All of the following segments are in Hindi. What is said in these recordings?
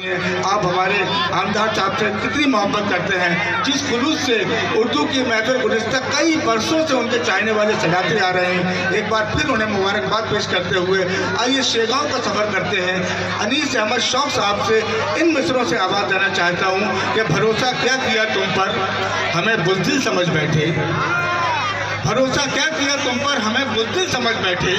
आप हमारे आमदार साहब से कितनी मोहब्बत करते हैं, जिस खुलूस से उर्दू की महफिल गुज़िश्ता कई बरसों से उनके चाहने वाले सजाते आ रहे हैं। एक बार फिर उन्हें मुबारकबाद पेश करते हुए आइए शेगांव का सफ़र करते हैं। अनीस अहमद शौक साहब से इन मिसरों से आवाज़ देना चाहता हूँ कि भरोसा क्या किया तुम पर, हमें बुज़दिल समझ बैठे। भरोसा क्या किया तुम पर, हमें बुज़दिल समझ बैठे।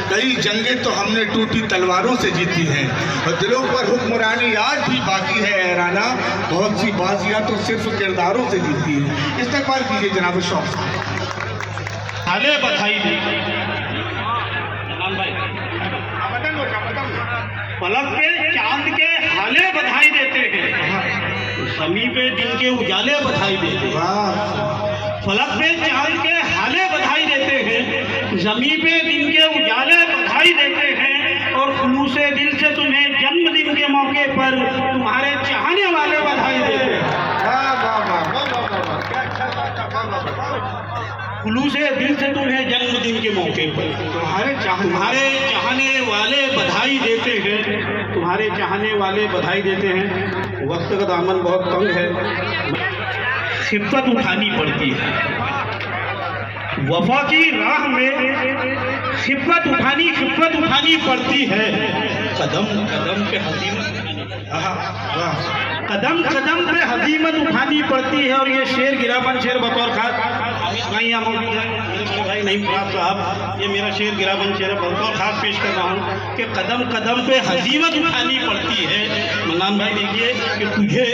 कई जंगें तो हमने टूटी तलवारों से जीती हैं और दिलों पर हुक्मरानी आज भी बाकी है ऐराना। बहुत सी बाजियां तो सिर्फ किरदारों से जीती हैं। इस्तेक़बाल कीजिए जनाब शौक साहब। हाले बधाई दे पलक पे चांद के हाले बधाई देते हैं, समी पे दिन के उजाले बधाई देते हैं। फलक पे चांद के हाले बधाई देते हैं, जमी पे दिन के उजाले बधाई देते हैं। और खुलूसे दिल से तुम्हें जन्मदिन के मौके पर तुम्हारे चाहने वाले बधाई देते हैं। खुलूसे दिल से तुम्हें जन्मदिन के मौके पर तुम्हारे चाहने वाले बधाई देते हैं, तुम्हारे चाहने वाले बधाई देते हैं। वक्त का दामन बहुत तंग है, खिफ़्फ़त उठानी पड़ती है। वफा की राह में खिफ़्फ़त उठानी पड़ती है। कदम कदम पे हज़ीमत उठानी पड़ती है। और ये शेर गिराबन शेर बतौर खास भाई यहाँ मौजूद है, मेरे भाई नहीं मुराद साहब, ये मेरा शेर गिराबन शेर बतौर खास पेश कर रहा हूँ कि कदम कदम पे हज़ीमत उठानी पड़ती है। मनान भाई देखिए कि तुझे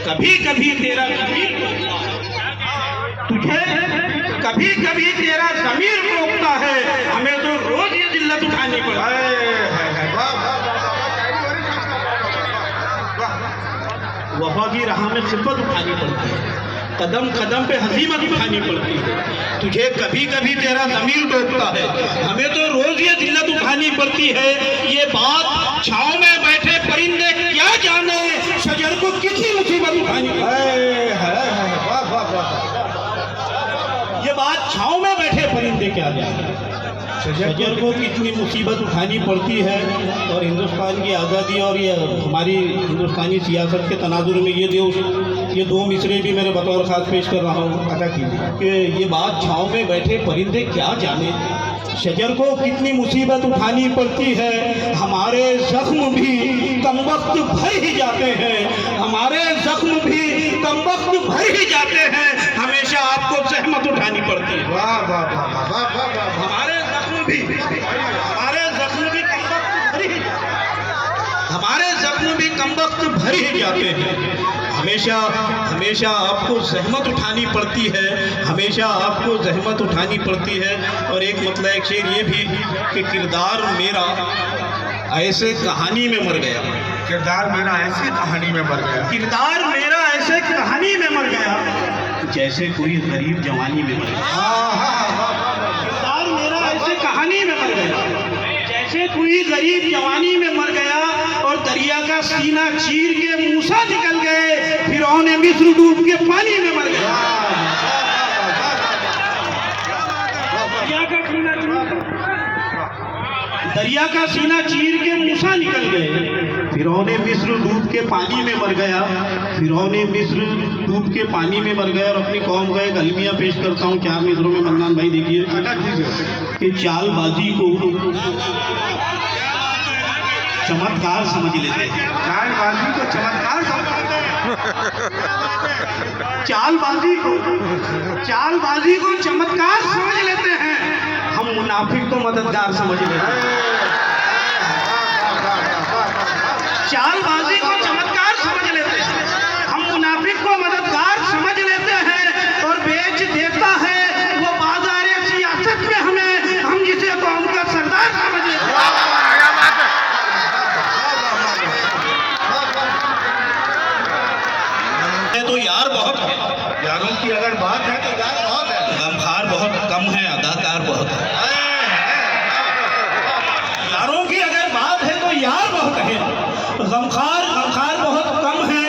कभी कभी तेरा ज़मीर रोकता है, हमें तो रोज ये जिल्लत उठानी पड़ती है। वफा की राह में खिफ़्फ़त उठानी पड़ती है, कदम कदम पे हज़ीमत उठानी पड़ती है। तुझे कभी कभी तेरा ज़मीर टोकता है, हमें तो रोज ये जिल्लत उठानी पड़ती है। ये बात छाँव में बैठे परिंदे क्या जाने, शजर को कितनी मुसीबत उठानी पड़ती है। ये बात छाँव में बैठे परिंदे क्या जाने, शजर को कितनी मुसीबत उठानी पड़ती है। और हिंदुस्तान की आज़ादी और ये हमारी हिंदुस्तानी सियासत के तनाजुर में ये दो मिसरे भी मेरे बतौर खास पेश कर रहा हूँ अदा कीजिए कि ये बात छाँव में बैठे परिंदे क्या जाने, शजर को कितनी मुसीबत उठानी पड़ती है। हमारे ज़ख्म भी कमबख्त भर ही जाते हैं, हमारे ज़ख्म भी कमबख्त भर ही जाते हैं। हमेशा आपको ज़हमत उठानी पड़ती है। वाह वाह वाह वाह वाह। हमारे ज़ख्म भी कमबख्त भर ही जाते हैं। हमेशा आपको ज़हमत उठानी पड़ती है, हमेशा आपको ज़हमत उठानी पड़ती है। और एक मतलब एक शेर ये भी कि किरदार मेरा ऐसे कहानी में मर गया, किरदार मेरा ऐसी कहानी में मर गया, किरदार मेरा ऐसे कहानी में मर गया, जैसे कोई गरीब जवानी में मर गया। किरदार मेरा ऐसे कहानी में मर गया, जैसे कोई गरीब जवानी में मर गया। और दरिया का सीना चीर के मूसा निकल गए, फिरौन मिस्र डूब के पानी में मर गया। दरिया का सीना चीर के मूसा निकल गए, फिरौन मिस्र डूब के पानी में मर गया। फिरौन मिस्र डूब के पानी में मर गया। और अपनी कौम का एक अलमिया पेश करता हूँ 4 मिसरों में। मन्नान भाई देखिए कि चालबाजी को चमत्कार समझ लेते हैं, चालबाजी को चमत्कार समझते हैं, चालबाजी को चमत्कार समझ लेते हैं। हम मुनाफिक को मददगार समझ लेते हैं। चालबाजी को चमत्कार समझ लेते हैं, हम मुनाफिक को मददगार समझ लेते हैं। और बेच देता है वो बाजार सियासत में हमें, हम जिसे कौम का सरदार समझ लेते हैं। तो यार बहुत है, यारों की अगर बात है तो यार बहुत है, गमखार बहुत कम है, अदाकार बहुत है। यारों की अगर बात है तो यार बहुत है, गमखार बहुत कम है,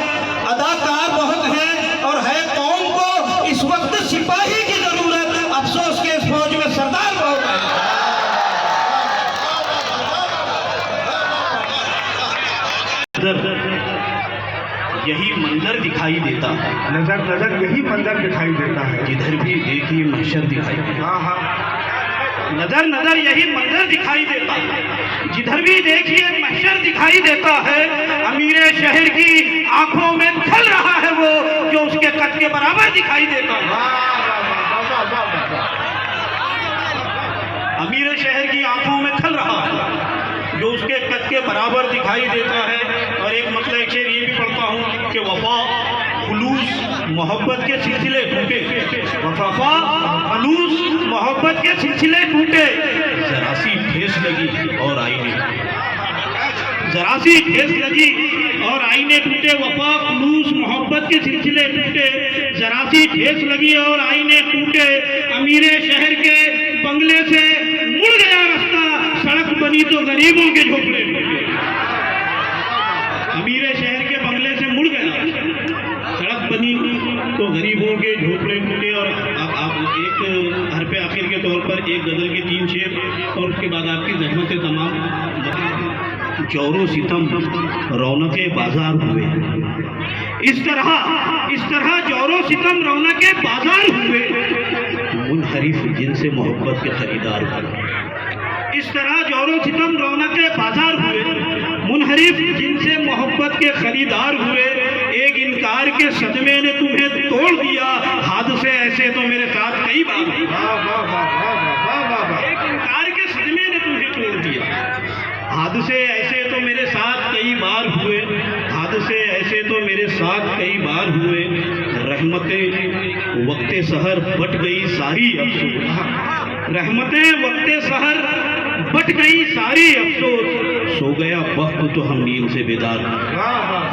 अदाकार बहुत है। और है कौम को इस वक्त सिपाही की जरूरत, अफसोस के इस फौज में सरदार बहुत है। यही मंजर दिखाई देता है, नजर नजर यही मंजर दिखाई देता है, जिधर भी देखिए महशर दिखाई देता हाँ हाँ, है। नजर नजर यही मंजर दिखाई देता है, जिधर भी देखिए महशर दिखाई देता है। अमीर शहर की आंखों में खल रहा है वो, जो उसके कद के बराबर दिखाई देता है। अमीर शहर की आंखों में खल रहा है, जो उसके कद के बराबर दिखाई देता है। और एक मतलब एक शेर ये भी पढ़ता हूँ कि वफा खुलूस मोहब्बत के सिलसिले टूटे, वफा खुलूस मोहब्बत के सिलसिले टूटे, जरा सी ठेस लगी और आईने, जरा सी ठेस लगी और आईने टूटे। वफा खुलूस मोहब्बत के सिलसिले टूटे, जरा सी ठेस लगी और आईने टूटे। अमीर शहर के बंगले से मुड़ गया रास्ता, सड़क बनी तो गरीबों के झोपड़े टूटे। अमीर शहर के बंगले से मुड़ गया, सड़क बनी तो गरीबों के झोपड़े टूटे। और आप एक हर पे आखिर के तौर पर एक गजल के 3 शेर और उसके बाद आपकी जहमत तमाम। जोरो सितम रौनके बाजार हुए, इस तरह जोरो सितम रौनके बाजार हुए, मुनहरिफ जिनसे मोहब्बत के खरीदार हुए। इस तरह जोरो सितम रौनके बाजार हुए, मुनहरिफ जिनसे मोहब्बत के खरीदार हुए। एक इनकार के सदमे ने तुम्हें तोड़ दिया, हादसे ऐसे तो मेरे साथ कई बार हुए। एक इनकार के सदमे ने तुम्हें तोड़ दिया, हादसे ऐसे तो मेरे साथ कई बार हुए, हादसे ऐसे तो मेरे साथ कई बार हुए। रहमतें वक्ते सहर बट गई सारी अफसोस, रहमतें वक्ते सहर बट गई सारी अफसोस। सो गया वक्त तो हम नींद से बेदार,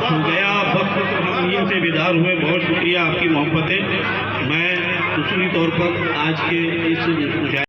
सो गया वक्त तो हम नींद से बेदार हुए। बहुत शुक्रिया आपकी मोहब्बतें। मैं दूसरी तौर पर आज के इस